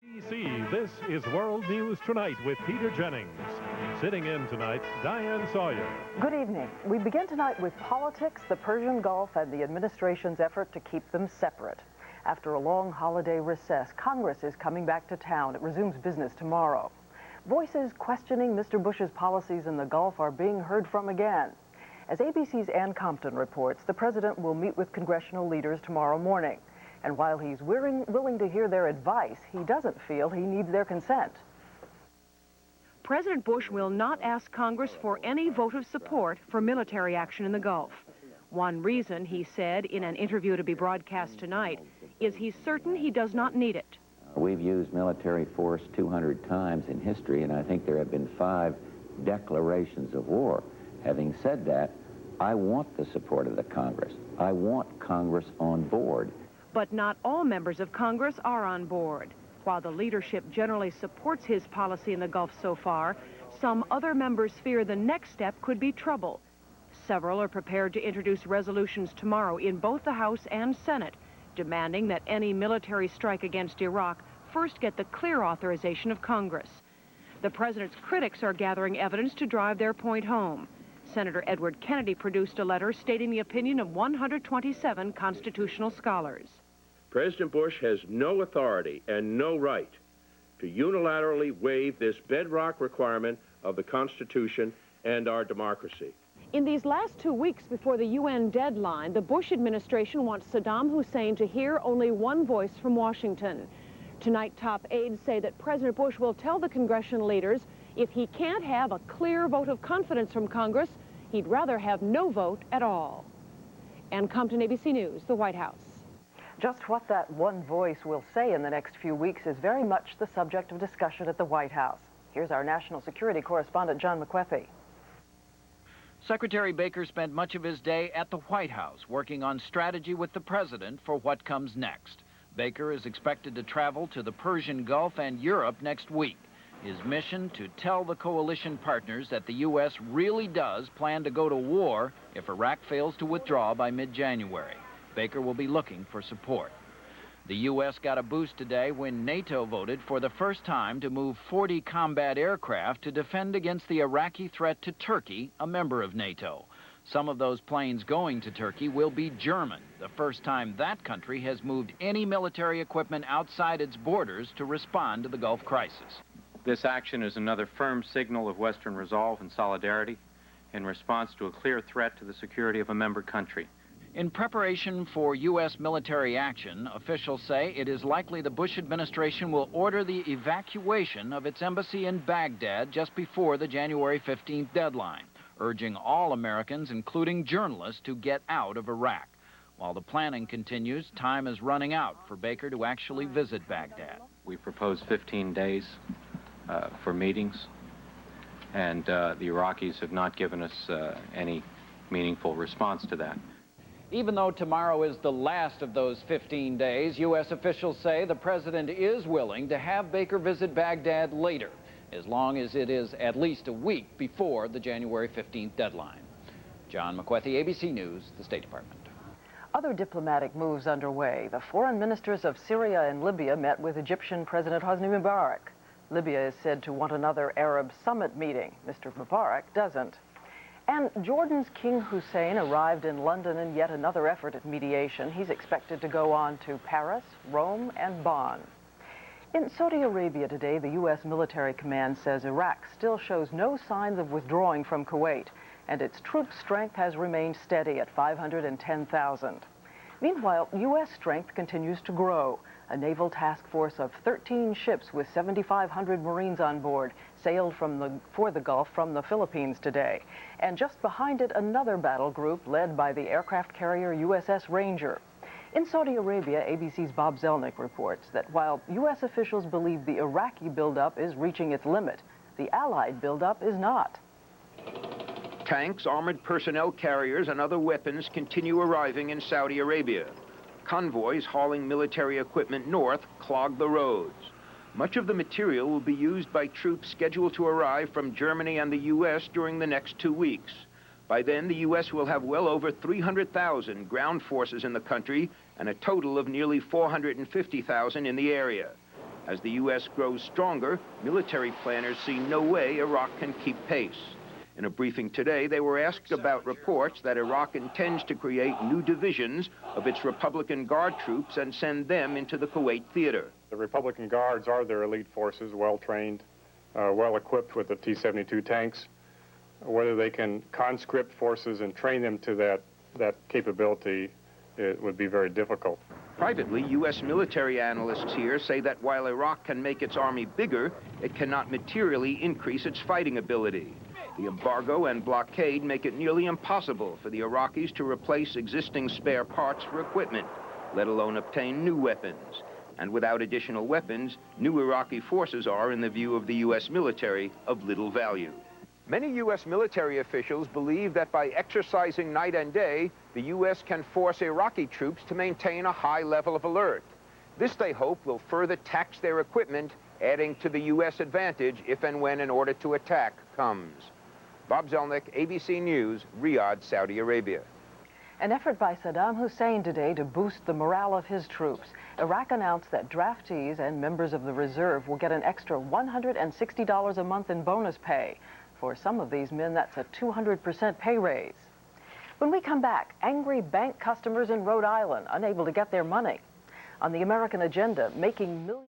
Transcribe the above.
ABC, this is World News Tonight with Peter Jennings. Sitting in tonight, Diane Sawyer. Good evening. We begin tonight with politics, the Persian Gulf, and the administration's effort to keep them separate. After a long holiday recess, Congress is coming back to town. It resumes business tomorrow. Voices questioning Mr. Bush's policies in the Gulf are being heard from again. As ABC's Ann Compton reports, the president will meet with congressional leaders tomorrow morning. And while he's willing to hear their advice, he doesn't feel he needs their consent. President Bush will not ask Congress for any vote of support for military action in the Gulf. One reason, he said in an interview to be broadcast tonight, is he's certain he does not need it. We've used military force 200 times in history, and I think there have been 5 declarations of war. Having said that, I want the support of the Congress. I want Congress on board. But not all members of Congress are on board. While the leadership generally supports his policy in the Gulf so far, some other members fear the next step could be trouble. Several are prepared to introduce resolutions tomorrow in both the House and Senate, demanding that any military strike against Iraq first get the clear authorization of Congress. The president's critics are gathering evidence to drive their point home. Senator Edward Kennedy produced a letter stating the opinion of 127 constitutional scholars. President Bush has no authority and no right to unilaterally waive this bedrock requirement of the Constitution and our democracy. In these last 2 weeks before the UN deadline, the Bush administration wants Saddam Hussein to hear only one voice from Washington. Tonight, top aides say that President Bush will tell the congressional leaders if he can't have a clear vote of confidence from Congress, he'd rather have no vote at all. Ann Compton, ABC News, the White House. Just what that one voice will say in the next few weeks is very much the subject of discussion at the White House. Here's our national security correspondent, John McWethy. Secretary Baker spent much of his day at the White House working on strategy with the president for what comes next. Baker is expected to travel to the Persian Gulf and Europe next week. His mission to tell the coalition partners that the U.S. really does plan to go to war if Iraq fails to withdraw by mid-January. Baker will be looking for support. The U.S. got a boost today when NATO voted for the first time to move 40 combat aircraft to defend against the Iraqi threat to Turkey, a member of NATO. Some of those planes going to Turkey will be German, the first time that country has moved any military equipment outside its borders to respond to the Gulf crisis. This action is another firm signal of Western resolve and solidarity in response to a clear threat to the security of a member country. In preparation for U.S. military action, officials say it is likely the Bush administration will order the evacuation of its embassy in Baghdad just before the January 15th deadline, urging all Americans, including journalists, to get out of Iraq. While the planning continues, time is running out for Baker to actually visit Baghdad. We proposed 15 days for meetings, and the Iraqis have not given us any meaningful response to that. Even though tomorrow is the last of those 15 days, U.S. officials say the president is willing to have Baker visit Baghdad later, as long as it is at least a week before the January 15th deadline. John McWethy, ABC News, the State Department. Other diplomatic moves underway. The foreign ministers of Syria and Libya met with Egyptian President Hosni Mubarak. Libya is said to want another Arab summit meeting. Mr. Mubarak doesn't. And Jordan's King Hussein arrived in London in yet another effort at mediation. He's expected to go on to Paris, Rome, and Bonn. In Saudi Arabia today, the U.S. military command says Iraq still shows no signs of withdrawing from Kuwait, and its troop strength has remained steady at 510,000. Meanwhile, U.S. strength continues to grow. A naval task force of 13 ships with 7,500 Marines on board sailed for the Gulf from the Philippines today. And just behind it, another battle group led by the aircraft carrier USS Ranger. In Saudi Arabia, ABC's Bob Zelnick reports that while U.S. officials believe the Iraqi buildup is reaching its limit, the Allied buildup is not. Tanks, armored personnel carriers, and other weapons continue arriving in Saudi Arabia. Convoys hauling military equipment north clog the roads. Much of the material will be used by troops scheduled to arrive from Germany and the U.S. during the next 2 weeks. By then, the U.S. will have well over 300,000 ground forces in the country and a total of nearly 450,000 in the area. As the U.S. grows stronger, military planners see no way Iraq can keep pace. In a briefing today, they were asked about reports that Iraq intends to create new divisions of its Republican Guard troops and send them into the Kuwait theater. The Republican Guards are their elite forces, well-trained, well-equipped with the T-72 tanks. Whether they can conscript forces and train them to that capability, it would be very difficult. Privately, U.S. military analysts here say that while Iraq can make its army bigger, it cannot materially increase its fighting ability. The embargo and blockade make it nearly impossible for the Iraqis to replace existing spare parts for equipment, let alone obtain new weapons. And without additional weapons, new Iraqi forces are, in the view of the U.S. military, of little value. Many U.S. military officials believe that by exercising night and day, the U.S. can force Iraqi troops to maintain a high level of alert. This, they hope, will further tax their equipment, adding to the U.S. advantage if and when an order to attack comes. Bob Zelnick, ABC News, Riyadh, Saudi Arabia. An effort by Saddam Hussein today to boost the morale of his troops. Iraq announced that draftees and members of the reserve will get an extra $160 a month in bonus pay. For some of these men, that's a 200% pay raise. When we come back, angry bank customers in Rhode Island unable to get their money. On the American agenda, making millions